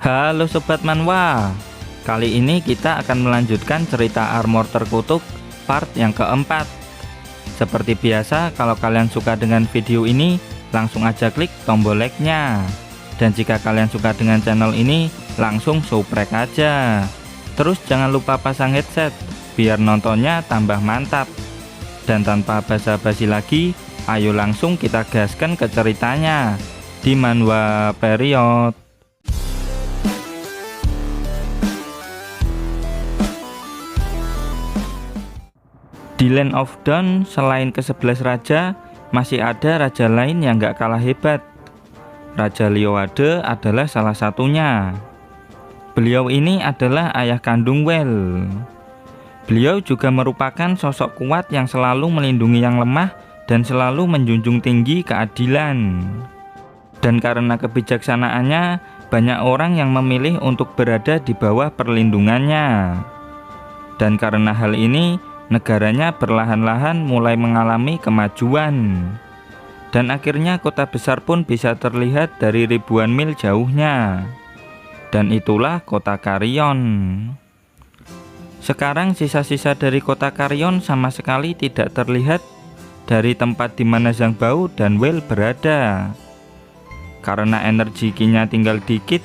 Halo Sobat Manhwa, kali ini kita akan melanjutkan cerita Armor Terkutuk part yang keempat. Seperti biasa, kalau kalian suka dengan video ini, langsung aja klik tombol like-nya. Dan jika kalian suka dengan channel ini, langsung subscribe aja. Terus jangan lupa pasang headset, biar nontonnya tambah mantap. Dan tanpa basa-basi lagi, ayo langsung kita gaskan ke ceritanya di Manhwa Period. Di Land of Dawn, selain ke-11 raja, masih ada raja lain yang gak kalah hebat. Raja Liyowade adalah salah satunya. Beliau ini adalah ayah kandung Well. Beliau juga merupakan sosok kuat yang selalu melindungi yang lemah dan selalu menjunjung tinggi keadilan. Dan karena kebijaksanaannya, banyak orang yang memilih untuk berada di bawah perlindungannya. Dan karena hal ini, negaranya perlahan-lahan mulai mengalami kemajuan. Dan akhirnya kota besar pun bisa terlihat dari ribuan mil jauhnya. Dan itulah kota Carrion. Sekarang sisa-sisa dari kota Carrion sama sekali tidak terlihat dari tempat di mana Zhang Bao dan Well berada. Karena energi Qi-nya tinggal dikit,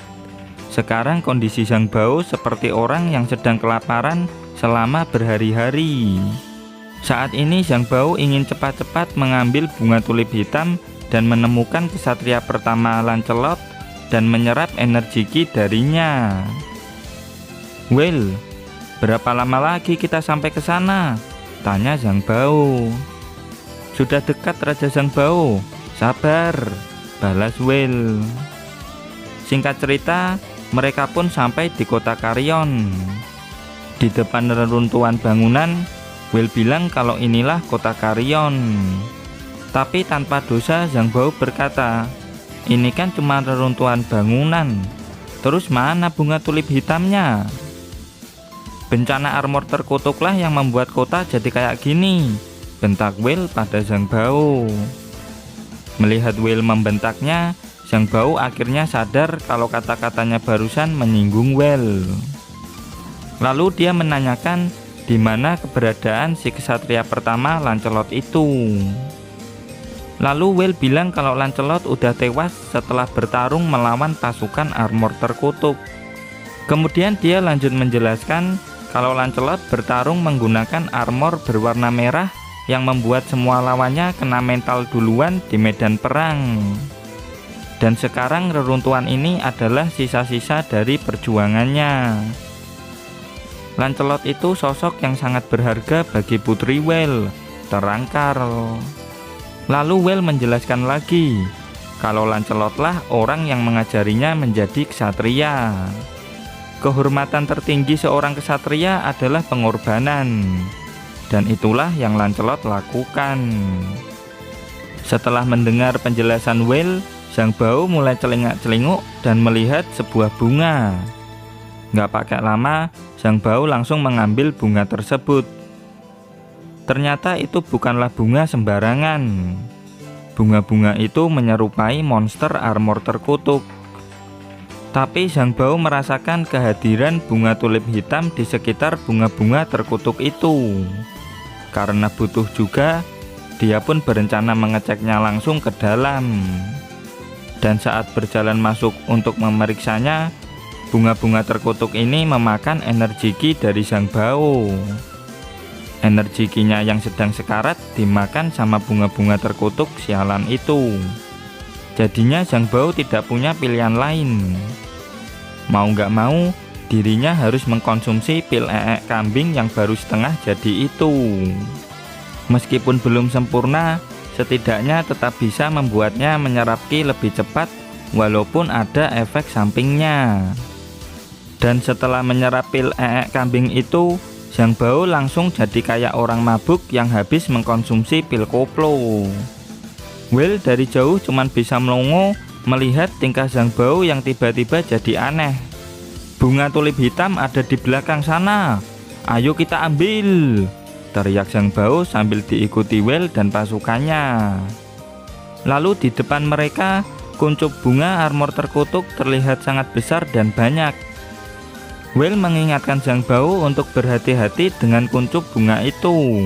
sekarang kondisi Zhang Bao seperti orang yang sedang kelaparan selama berhari-hari. Saat ini Zhang Bao ingin cepat-cepat mengambil bunga tulip hitam dan menemukan kesatria pertama Lancelot dan menyerap energi Qi darinya. Well, berapa lama lagi kita sampai ke sana? Tanya Zhang Bao. Sudah dekat Raja Zhang Bao. Sabar, balas Well. Singkat cerita, mereka pun sampai di kota Carrion. Di depan reruntuhan bangunan, Well bilang kalau inilah kota Carrion. Tapi tanpa dosa Zhang Bao berkata, ini kan cuma reruntuhan bangunan. Terus mana bunga tulip hitamnya? Bencana armor terkutuklah yang membuat kota jadi kayak gini, bentak Well pada Zhang Bao. Melihat Well membentaknya, Zhang Bao akhirnya sadar kalau kata-katanya barusan menyinggung Well. Lalu dia menanyakan di mana keberadaan si kesatria pertama Lancelot itu. Lalu Well bilang kalau Lancelot udah tewas setelah bertarung melawan pasukan armor terkutuk. Kemudian dia lanjut menjelaskan kalau Lancelot bertarung menggunakan armor berwarna merah yang membuat semua lawannya kena mental duluan di medan perang. Dan sekarang reruntuhan ini adalah sisa-sisa dari perjuangannya. Lancelot itu sosok yang sangat berharga bagi putri Well, terang Karl. Lalu Well menjelaskan lagi kalau Lancelotlah orang yang mengajarinya menjadi ksatria. Kehormatan tertinggi seorang ksatria adalah pengorbanan, dan itulah yang Lancelot lakukan. Setelah mendengar penjelasan Well, Zhang Bao mulai celingak-celinguk dan melihat sebuah bunga. Nggak pakai lama, Zhang Bao langsung mengambil bunga tersebut. Ternyata itu bukanlah bunga sembarangan. Bunga-bunga itu menyerupai monster armor terkutuk. Tapi Zhang Bao merasakan kehadiran bunga tulip hitam di sekitar bunga-bunga terkutuk itu. Karena butuh juga, dia pun berencana mengeceknya langsung ke dalam. Dan saat berjalan masuk untuk memeriksanya, bunga-bunga terkutuk ini memakan energi Qi dari Zhang Bao. Energi Qi-nya yang sedang sekarat dimakan sama bunga-bunga terkutuk sialan itu. Jadinya Zhang Bao tidak punya pilihan lain. Mau nggak mau, dirinya harus mengkonsumsi pil EEK kambing yang baru setengah jadi itu. Meskipun belum sempurna, setidaknya tetap bisa membuatnya menyerap Qi lebih cepat walaupun ada efek sampingnya. Dan setelah menyerap pil EEK kambing itu, Zhang Bao langsung jadi kayak orang mabuk yang habis mengkonsumsi pil koplo. Well dari jauh cuman bisa melongo melihat tingkah Zhang Bao yang tiba-tiba jadi aneh. Bunga tulip hitam ada di belakang sana, ayo kita ambil, teriak Zhang Bao sambil diikuti Well dan pasukannya. Lalu di depan mereka, Kuncup bunga armor terkutuk terlihat sangat besar dan banyak. Whale mengingatkan Zhang Bao untuk berhati-hati dengan kuncup bunga itu.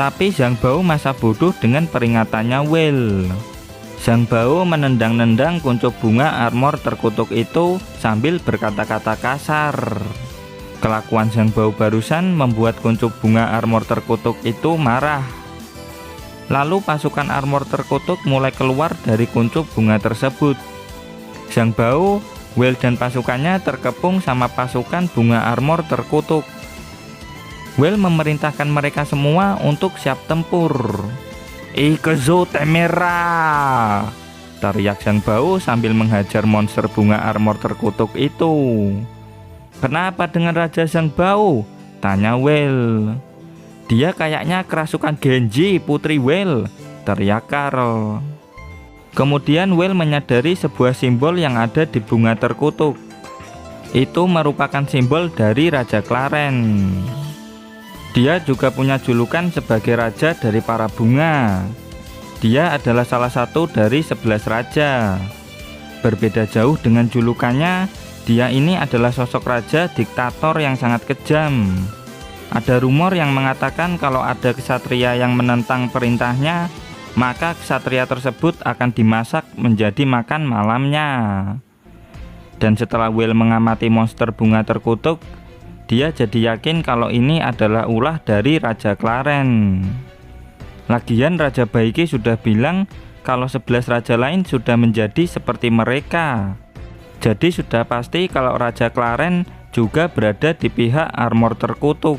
Tapi Zhang Bao masa bodoh dengan peringatannya Whale. Zhang Bao menendang-nendang kuncup bunga armor terkutuk itu sambil berkata-kata kasar. Kelakuan Zhang Bao barusan membuat kuncup bunga armor terkutuk itu marah. Lalu pasukan armor terkutuk mulai keluar dari kuncup bunga tersebut. Zhang Bao, Whale dan pasukannya terkepung sama pasukan bunga armor terkutuk. Whale memerintahkan mereka semua untuk siap tempur. Ikezo Temera! Teriak Zhang Bao sambil menghajar monster bunga armor terkutuk itu. Kenapa dengan Raja Zhang Bao? Tanya Whale. Dia kayaknya kerasukan Genji, Putri Whale, teriak Carl. Kemudian Whale menyadari sebuah simbol yang ada di bunga terkutuk. Itu merupakan simbol dari Raja Clarence. Dia juga punya julukan sebagai raja dari para bunga. Dia adalah salah satu dari 11 raja. Berbeda jauh dengan julukannya, dia ini adalah sosok raja diktator yang sangat kejam. Ada rumor yang mengatakan kalau ada ksatria yang menentang perintahnya, maka ksatria tersebut akan dimasak menjadi makan malamnya. Dan setelah Whale mengamati monster bunga terkutuk, dia jadi yakin kalau ini adalah ulah dari Raja Clarence. Lagian Raja Baiki sudah bilang kalau 11 raja lain sudah menjadi seperti mereka. Jadi sudah pasti kalau Raja Clarence juga berada di pihak armor terkutuk.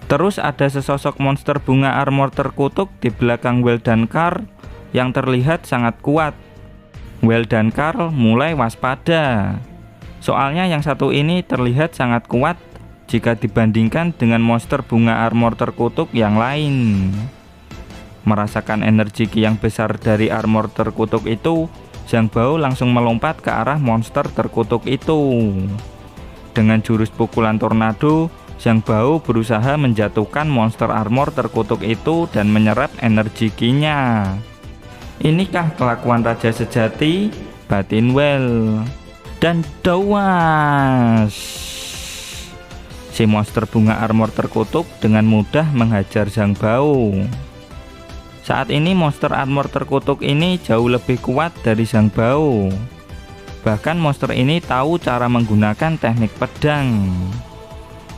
Terus ada sesosok monster bunga armor terkutuk di belakang Whale dan Carl yang terlihat sangat kuat. Whale dan Carl mulai waspada. Soalnya yang satu ini terlihat sangat kuat jika dibandingkan dengan monster bunga armor terkutuk yang lain. Merasakan energi ki yang besar dari armor terkutuk itu, Zhang Bao langsung melompat ke arah monster terkutuk itu. Dengan jurus pukulan tornado, Zhang Bao berusaha menjatuhkan monster armor terkutuk itu dan menyerap energi ki-nya. Inikah kelakuan raja sejati? Batin Whale. Dan dawas! Si monster bunga armor terkutuk dengan mudah menghajar Zhang Bao. Saat ini monster armor terkutuk ini jauh lebih kuat dari Zhang Bao. Bahkan monster ini tahu cara menggunakan teknik pedang.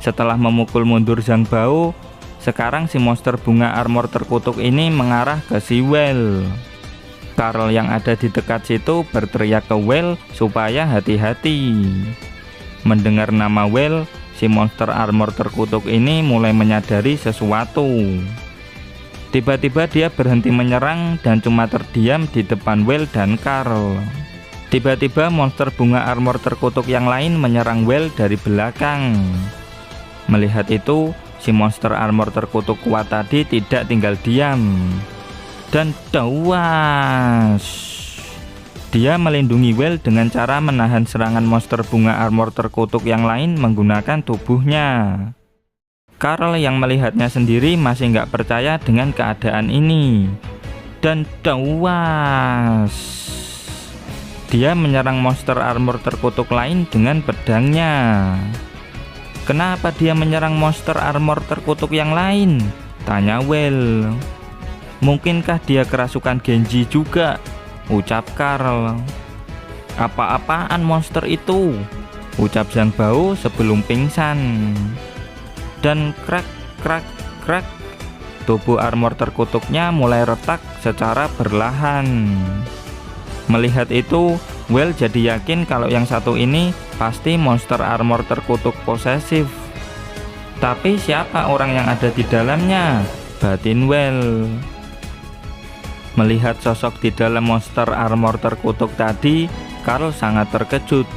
Setelah memukul mundur Zhang Bao, sekarang si monster bunga armor terkutuk ini mengarah ke si Whale. Carl yang ada di dekat situ berteriak ke Whale supaya hati-hati. Mendengar nama Whale, si monster armor terkutuk ini mulai menyadari sesuatu. Tiba-tiba dia berhenti menyerang dan cuma terdiam di depan Whale dan Carl. Tiba-tiba monster bunga armor terkutuk yang lain menyerang Whale dari belakang. Melihat itu, si monster armor terkutuk kuat tadi tidak tinggal diam. Dan dawas! Dia melindungi Whale dengan cara menahan serangan monster bunga armor terkutuk yang lain menggunakan tubuhnya. Carl yang melihatnya sendiri masih nggak percaya dengan keadaan ini. Dan dawas! Dia menyerang monster armor terkutuk lain dengan pedangnya. Kenapa dia menyerang monster armor terkutuk yang lain? Tanya Whale. Mungkinkah dia kerasukan Genji juga? Ucap Carl. Apa-apaan monster itu? Ucap Zhang Bao sebelum pingsan. Dan krak krak krak, tubuh armor terkutuknya mulai retak secara perlahan. Melihat itu, Whale jadi yakin kalau yang satu ini pasti monster armor terkutuk posesif. Tapi siapa orang yang ada di dalamnya? Batin Whale. Melihat sosok di dalam monster armor terkutuk tadi, Carl sangat terkejut.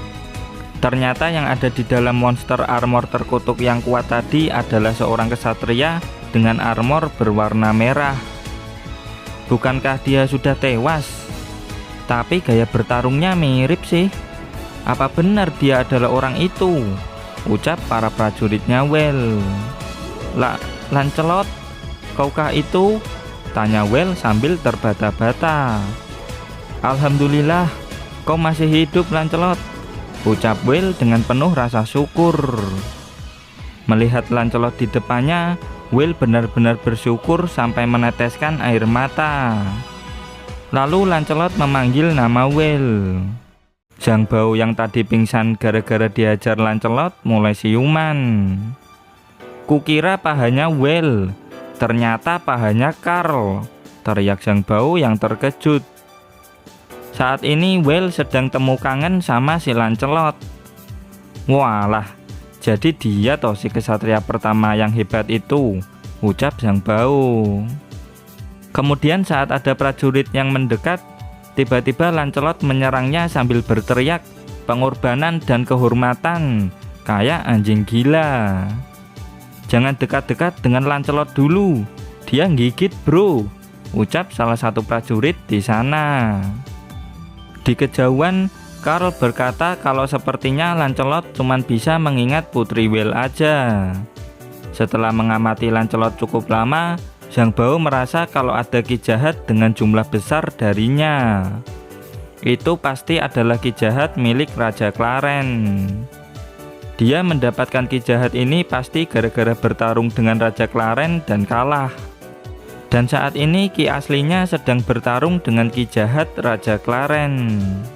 Ternyata yang ada di dalam monster armor terkutuk yang kuat tadi adalah seorang ksatria dengan armor berwarna merah. Bukankah dia sudah tewas? Tapi gaya bertarungnya mirip sih. Apa benar dia adalah orang itu? Ucap para prajuritnya Whale. Lancelot, kaukah itu? Tanya Whale sambil terbata-bata. Alhamdulillah, "Kau masih hidup, Lancelot," ucap Will dengan penuh rasa syukur. Melihat Lancelot di depannya, Will benar-benar bersyukur sampai meneteskan air mata. Lalu Lancelot memanggil nama Will. Zhang Bao yang tadi pingsan gara-gara dihajar Lancelot mulai siuman. "Kukira pahanya Will, ternyata pahanya Karl," teriak Zhang Bao yang terkejut. Saat ini Will sedang temu kangen sama si Lancelot. "Walah, jadi dia toh si kesatria pertama yang hebat itu," ucap Zhang Bao. Kemudian saat ada prajurit yang mendekat, tiba-tiba Lancelot menyerangnya sambil berteriak, "Pengorbanan dan kehormatan, kayak anjing gila." "Jangan dekat-dekat dengan Lancelot dulu, dia gigit bro," ucap salah satu prajurit di sana. Di kejauhan, Karl berkata kalau sepertinya Lancelot cuma bisa mengingat Putri Will aja. Setelah mengamati Lancelot cukup lama, Zhang Bao merasa kalau ada ki jahat dengan jumlah besar darinya. Itu pasti adalah ki jahat milik Raja Clarence. Dia mendapatkan ki jahat ini pasti gara-gara bertarung dengan Raja Clarence dan kalah. Dan saat ini ki aslinya sedang bertarung dengan ki jahat Raja Clarence.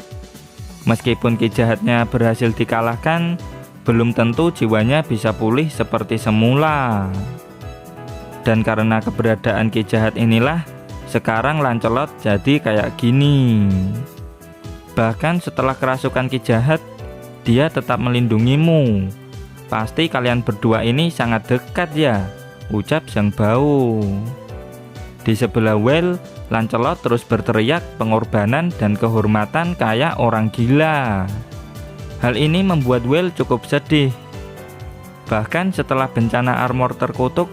Meskipun ki jahatnya berhasil dikalahkan, belum tentu jiwanya bisa pulih seperti semula. Dan karena keberadaan ki jahat inilah, sekarang Lancelot jadi kayak gini. Bahkan setelah kerasukan ki jahat, dia tetap melindungimu. Pasti kalian berdua ini sangat dekat ya, ucap Zhang Bao. Di sebelah Will, Lancelot terus berteriak pengorbanan dan kehormatan kayak orang gila. Hal ini membuat Will cukup sedih. Bahkan setelah bencana armor terkutuk,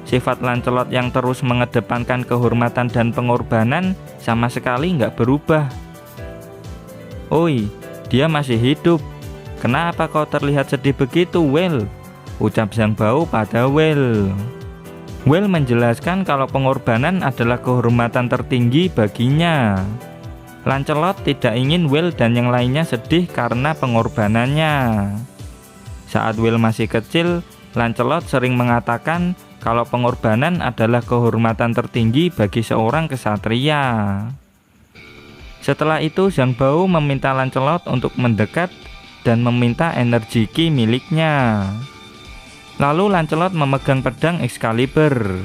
sifat Lancelot yang terus mengedepankan kehormatan dan pengorbanan sama sekali nggak berubah. "Oi, dia masih hidup. Kenapa kau terlihat sedih begitu, Will?" ucap Zhang Bao pada Will. Will menjelaskan kalau pengorbanan adalah kehormatan tertinggi baginya. Lancelot tidak ingin Will dan yang lainnya sedih karena pengorbanannya. Saat Will masih kecil, Lancelot sering mengatakan kalau pengorbanan adalah kehormatan tertinggi bagi seorang kesatria. Setelah itu Zhang Bao meminta Lancelot untuk mendekat dan meminta energi ki miliknya. Lalu Lancelot memegang pedang Excalibur.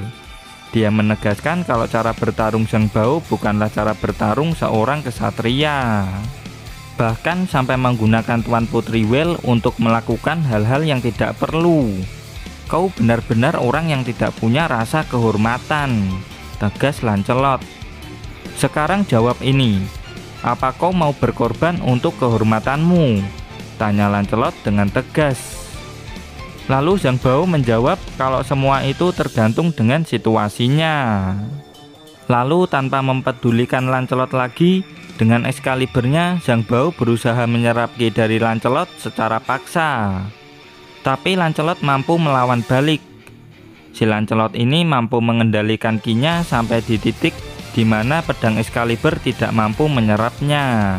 Dia menegaskan kalau cara bertarung Zhang Bao bukanlah cara bertarung seorang kesatria. Bahkan sampai menggunakan Tuan Putri Will untuk melakukan hal-hal yang tidak perlu. "Kau benar-benar orang yang tidak punya rasa kehormatan," tegas Lancelot. "Sekarang jawab ini, apa kau mau berkorban untuk kehormatanmu?" tanya Lancelot dengan tegas. Lalu Zhang Bao menjawab kalau semua itu tergantung dengan situasinya. Lalu tanpa mempedulikan Lancelot lagi, dengan Excaliburnya Zhang Bao berusaha menyerap ki dari Lancelot secara paksa. Tapi Lancelot mampu melawan balik. Si Lancelot ini mampu mengendalikan ki-nya sampai di titik di mana pedang Excalibur tidak mampu menyerapnya.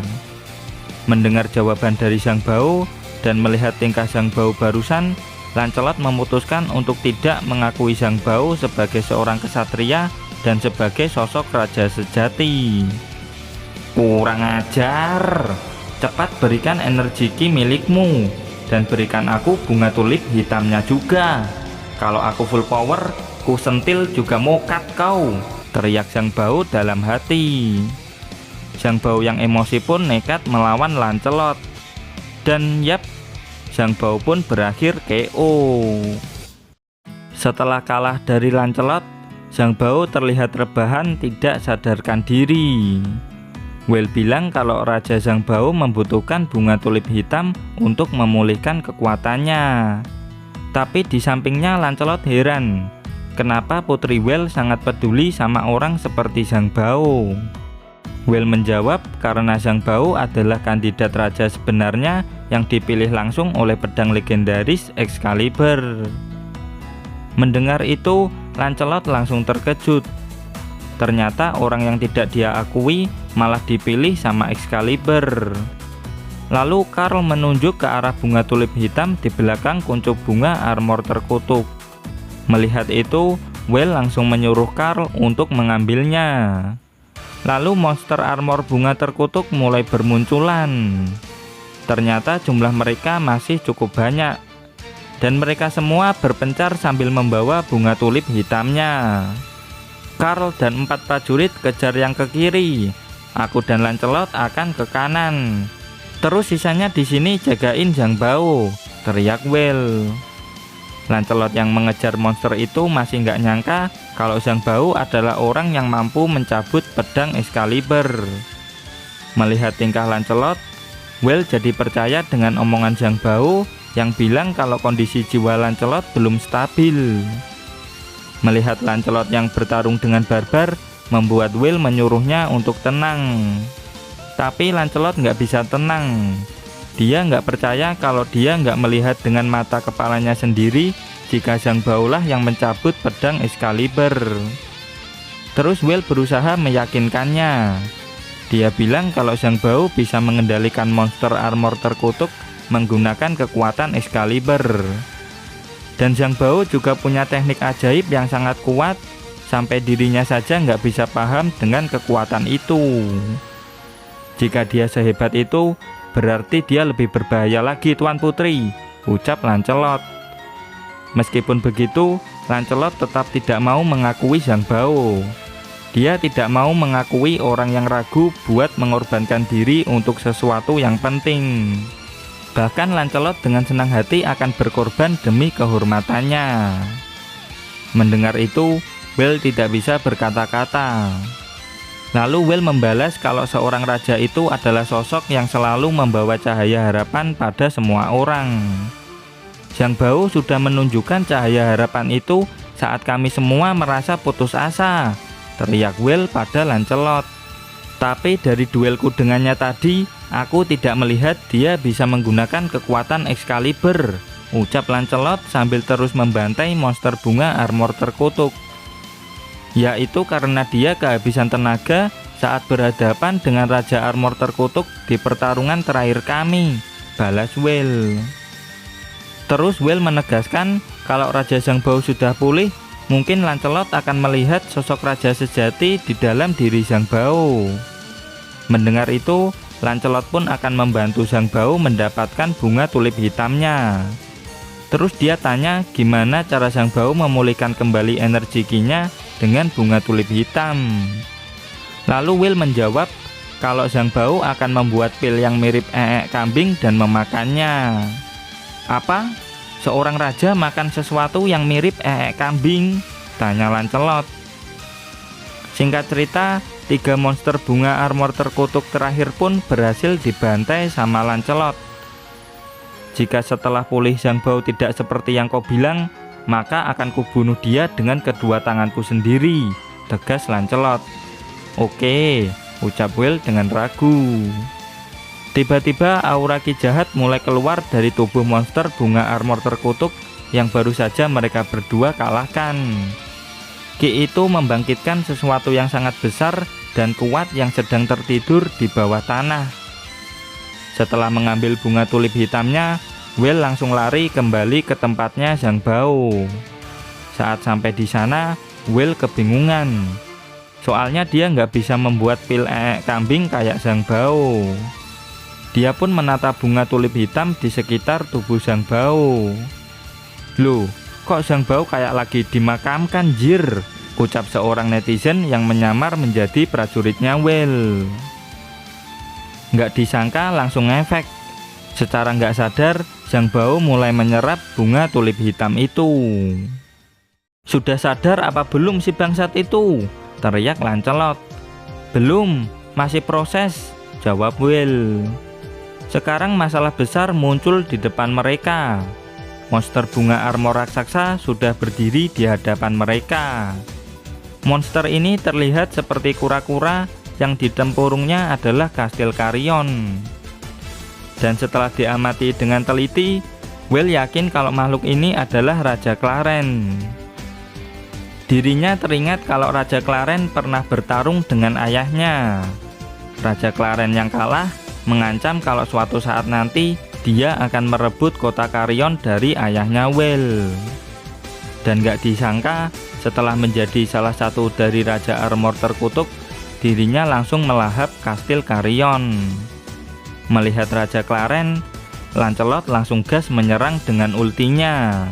Mendengar jawaban dari Zhang Bao dan melihat tingkah Zhang Bao barusan, Lancelot memutuskan untuk tidak mengakui Zhang Bao sebagai seorang kesatria dan sebagai sosok raja sejati. "Kurang ajar, cepat berikan energi ki milikmu dan berikan aku bunga tulip hitamnya juga. Kalau aku full power, ku sentil juga mokat kau," teriak Zhang Bao dalam hati. Zhang Bao yang emosi pun nekat melawan Lancelot. Dan yap, Zhang Bao pun berakhir KO. Setelah kalah dari Lancelot, Zhang Bao terlihat rebahan tidak sadarkan diri. Will bilang kalau Raja Zhang Bao membutuhkan bunga tulip hitam untuk memulihkan kekuatannya. Tapi di sampingnya Lancelot heran, kenapa Putri Will sangat peduli sama orang seperti Zhang Bao. Will menjawab karena Zhang Bao adalah kandidat raja sebenarnya yang dipilih langsung oleh pedang legendaris Excalibur. Mendengar itu, Lancelot langsung terkejut. Ternyata orang yang tidak dia akui malah dipilih sama Excalibur. Lalu Karl menunjuk ke arah bunga tulip hitam di belakang kuncup bunga armor terkutuk. Melihat itu, Will langsung menyuruh Karl untuk mengambilnya. Lalu monster armor bunga terkutuk mulai bermunculan. Ternyata jumlah mereka masih cukup banyak, dan mereka semua berpencar sambil membawa bunga tulip hitamnya. Karl dan 4 prajurit kejar yang ke kiri. Aku dan Lancelot akan ke kanan. Terus sisanya di sini jagain Zhang Bao, teriak Will. Lancelot yang mengejar monster itu masih nggak nyangka kalau Zhang Bao adalah orang yang mampu mencabut pedang Excalibur. Melihat tingkah Lancelot, Will jadi percaya dengan omongan Zhang Bao yang bilang kalau kondisi jiwa Lancelot belum stabil. Melihat Lancelot yang bertarung dengan barbar membuat Will menyuruhnya untuk tenang. Tapi Lancelot nggak bisa tenang. Dia nggak percaya kalau dia nggak melihat dengan mata kepalanya sendiri jika Zhang Bao lah yang mencabut pedang Excalibur. Terus Will berusaha meyakinkannya. Dia bilang kalau Zhang Bao bisa mengendalikan monster armor terkutuk menggunakan kekuatan Excalibur. Dan Zhang Bao juga punya teknik ajaib yang sangat kuat, sampai dirinya saja nggak bisa paham dengan kekuatan itu. Jika dia sehebat itu, berarti dia lebih berbahaya lagi, Tuan Putri, ucap Lancelot. Meskipun begitu, Lancelot tetap tidak mau mengakui Zhang Bao. Dia tidak mau mengakui orang yang ragu buat mengorbankan diri untuk sesuatu yang penting. Bahkan Lancelot dengan senang hati akan berkorban demi kehormatannya. Mendengar itu, Will tidak bisa berkata-kata. Lalu Will membalas kalau seorang raja itu adalah sosok yang selalu membawa cahaya harapan pada semua orang. Zhang Bao sudah menunjukkan cahaya harapan itu saat kami semua merasa putus asa, teriak Will pada Lancelot. Tapi dari duelku dengannya tadi, aku tidak melihat dia bisa menggunakan kekuatan Excalibur, ucap Lancelot sambil terus membantai monster bunga armor terkutuk. Yaitu karena dia kehabisan tenaga saat berhadapan dengan Raja Armor terkutuk di pertarungan terakhir kami, balas Will. Terus Will menegaskan kalau Raja Zhang Bao sudah pulih, mungkin Lancelot akan melihat sosok raja sejati di dalam diri Zhang Bao. Mendengar itu, Lancelot pun akan membantu Zhang Bao mendapatkan bunga tulip hitamnya. Terus dia tanya gimana cara Zhang Bao memulihkan kembali energi Qi-nya dengan bunga tulip hitam. Lalu Will menjawab kalau Zhang Bao akan membuat pil yang mirip kambing dan memakannya. Apa? Seorang raja makan sesuatu yang mirip kambing? Tanya Lancelot. Singkat cerita, 3 monster bunga armor terkutuk terakhir pun berhasil dibantai sama Lancelot. Jika setelah pulih Zhang Bao tidak seperti yang kau bilang, maka akan kubunuh dia dengan kedua tanganku sendiri, tegas Lancelot. Oke, ucap Will dengan ragu. Tiba-tiba aura Qi jahat mulai keluar dari tubuh monster bunga armor terkutuk yang baru saja mereka berdua kalahkan. Qi itu membangkitkan sesuatu yang sangat besar dan kuat yang sedang tertidur di bawah tanah. Setelah mengambil bunga tulip hitamnya, Will langsung lari kembali ke tempatnya Zhang Bao. Saat sampai di sana, Will kebingungan. Soalnya dia nggak bisa membuat pil kambing kayak Zhang Bao. Dia pun menata bunga tulip hitam di sekitar tubuh Zhang Bao. Loh, kok Zhang Bao kayak lagi dimakamkan, jir, ucap seorang netizen yang menyamar menjadi prajuritnya Will. Nggak disangka langsung efek. Secara nggak sadar, Zhang Bao mulai menyerap bunga tulip hitam itu. Sudah sadar apa belum si bangsat itu? Teriak Lancelot. Belum, masih proses, jawab Will. Sekarang masalah besar muncul di depan mereka. Monster bunga armor raksasa sudah berdiri di hadapan mereka. Monster ini terlihat seperti kura-kura yang di tempurungnya adalah kastil Carrion. Dan setelah diamati dengan teliti, Will yakin kalau makhluk ini adalah Raja Clarent. Dirinya teringat kalau Raja Clarent pernah bertarung dengan ayahnya. Raja Clarent yang kalah mengancam kalau suatu saat nanti dia akan merebut kota Carrion dari ayahnya Will. Dan gak disangka, setelah menjadi salah satu dari Raja Armor terkutuk, dirinya langsung melahap kastil Carrion. Melihat Raja Clarence, Lancelot langsung gas menyerang dengan ultinya.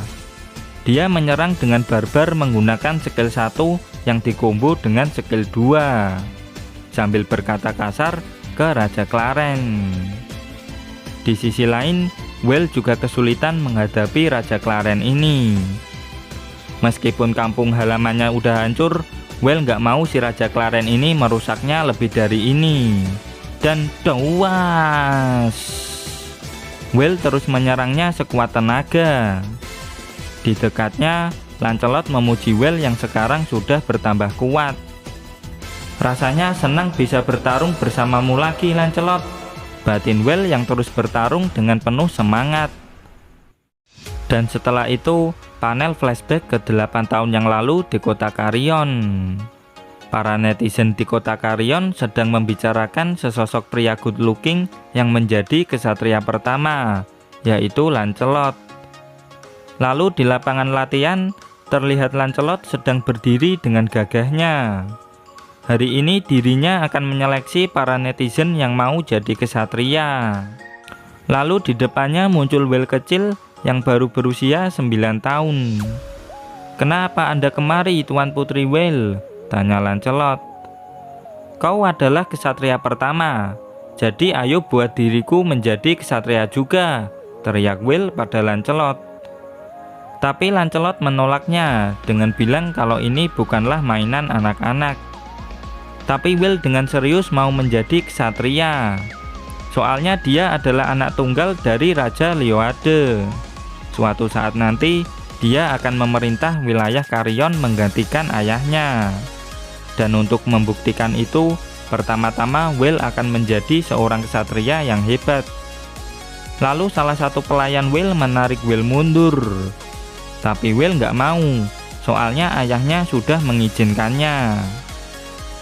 Dia menyerang dengan barbar menggunakan skill 1 yang dikombo dengan skill 2, sambil berkata kasar ke Raja Clarence. Di sisi lain, Will juga kesulitan menghadapi Raja Clarence ini. Meskipun kampung halamannya udah hancur, Will nggak mau si Raja Clarence ini merusaknya lebih dari ini. Dan tewas. Will terus menyerangnya sekuat tenaga. Di dekatnya, Lancelot memuji Will yang sekarang sudah bertambah kuat. Rasanya senang bisa bertarung bersamamu lagi, Lancelot, batin Will yang terus bertarung dengan penuh semangat. Dan setelah itu, panel flashback ke 8 tahun yang lalu di kota Carrion. Para netizen di kota Carrion sedang membicarakan sesosok pria good looking yang menjadi kesatria pertama, yaitu Lancelot. Lalu di lapangan latihan, terlihat Lancelot sedang berdiri dengan gagahnya. Hari ini dirinya akan menyeleksi para netizen yang mau jadi kesatria. Lalu di depannya muncul Will kecil yang baru berusia 9 tahun. "Kenapa Anda kemari, Tuan Putri Will?" tanya Lancelot. "Kau adalah kesatria pertama, jadi ayo buat diriku menjadi kesatria juga," teriak Will pada Lancelot. Tapi Lancelot menolaknya dengan bilang kalau ini bukanlah mainan anak-anak. Tapi Will dengan serius mau menjadi kesatria. Soalnya dia adalah anak tunggal dari Raja Lyoade. Suatu saat nanti, dia akan memerintah wilayah Carrion menggantikan ayahnya. Dan untuk membuktikan itu, pertama-tama Will akan menjadi seorang kesatria yang hebat. Lalu salah satu pelayan Will menarik Will mundur. Tapi Will nggak mau, soalnya ayahnya sudah mengizinkannya.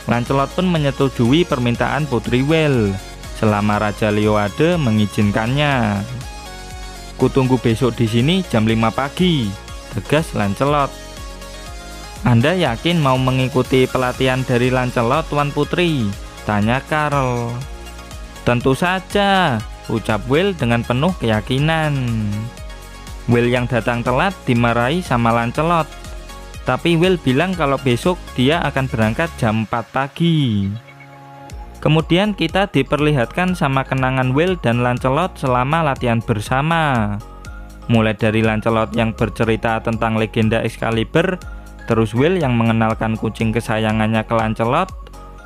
Lancelot pun menyetujui permintaan Putri Will, selama Raja Lyoade mengizinkannya. "Kutunggu besok di sini jam 5 pagi, tegas Lancelot. "Anda yakin mau mengikuti pelatihan dari Lancelot, Tuan Putri?" tanya Karl. "Tentu saja," ucap Will dengan penuh keyakinan. Will yang datang telat dimarahi sama Lancelot. Tapi Will bilang kalau besok dia akan berangkat jam 4 pagi. Kemudian kita diperlihatkan sama kenangan Will dan Lancelot selama latihan bersama. Mulai dari Lancelot yang bercerita tentang legenda Excalibur, terus Will yang mengenalkan kucing kesayangannya ke Lancelot,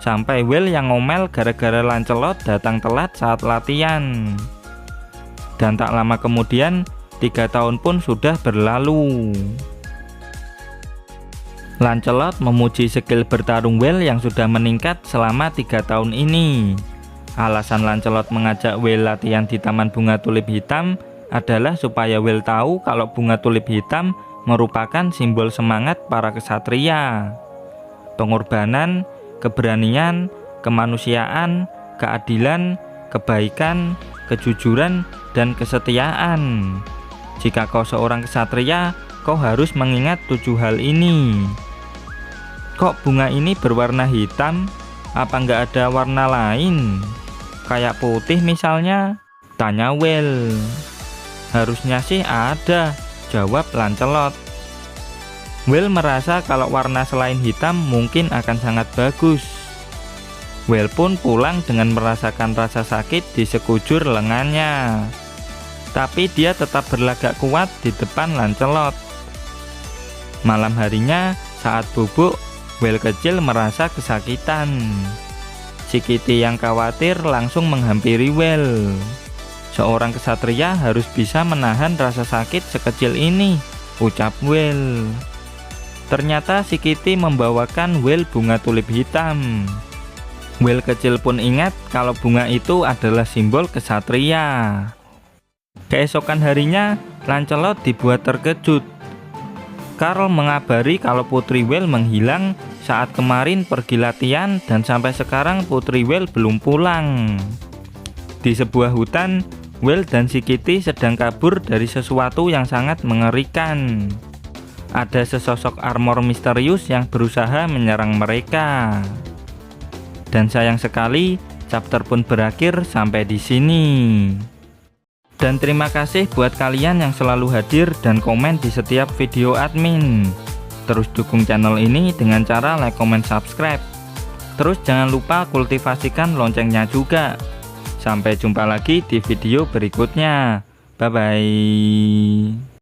sampai Will yang ngomel gara-gara Lancelot datang telat saat latihan. Dan tak lama kemudian, 3 tahun pun sudah berlalu. Lancelot memuji skill bertarung Will yang sudah meningkat selama 3 tahun ini. Alasan Lancelot mengajak Will latihan di Taman Bunga Tulip Hitam adalah supaya Will tahu kalau bunga tulip hitam merupakan simbol semangat para kesatria. Pengorbanan, keberanian, kemanusiaan, keadilan, kebaikan, kejujuran, dan kesetiaan. Jika kau seorang kesatria, kau harus mengingat 7 hal ini. "Kok bunga ini berwarna hitam? Apa nggak ada warna lain? Kayak putih misalnya?" tanya Will. "Harusnya sih ada," jawab Lancelot. Will merasa kalau warna selain hitam mungkin akan sangat bagus. Will pun pulang dengan merasakan rasa sakit di sekujur lengannya. Tapi dia tetap berlagak kuat di depan Lancelot. Malam harinya, saat bubuk, Will kecil merasa kesakitan. Si Kitty yang khawatir langsung menghampiri Will. "Seorang kesatria harus bisa menahan rasa sakit sekecil ini," ucap Will. Ternyata si Kitty membawakan Will bunga tulip hitam. Will kecil pun ingat kalau bunga itu adalah simbol kesatria. Keesokan harinya, Lancelot dibuat terkejut. Karl mengabari kalau Putri Will menghilang saat kemarin pergi latihan dan sampai sekarang Putri Will belum pulang. Di sebuah hutan, Will dan si Kitty sedang kabur dari sesuatu yang sangat mengerikan. Ada sesosok armor misterius yang berusaha menyerang mereka. Dan sayang sekali, chapter pun berakhir sampai di sini. Dan terima kasih buat kalian yang selalu hadir dan komen di setiap video admin. Terus dukung channel ini dengan cara like, comment, subscribe. Terus jangan lupa kultivasikan loncengnya juga. Sampai jumpa lagi di video berikutnya. Bye bye.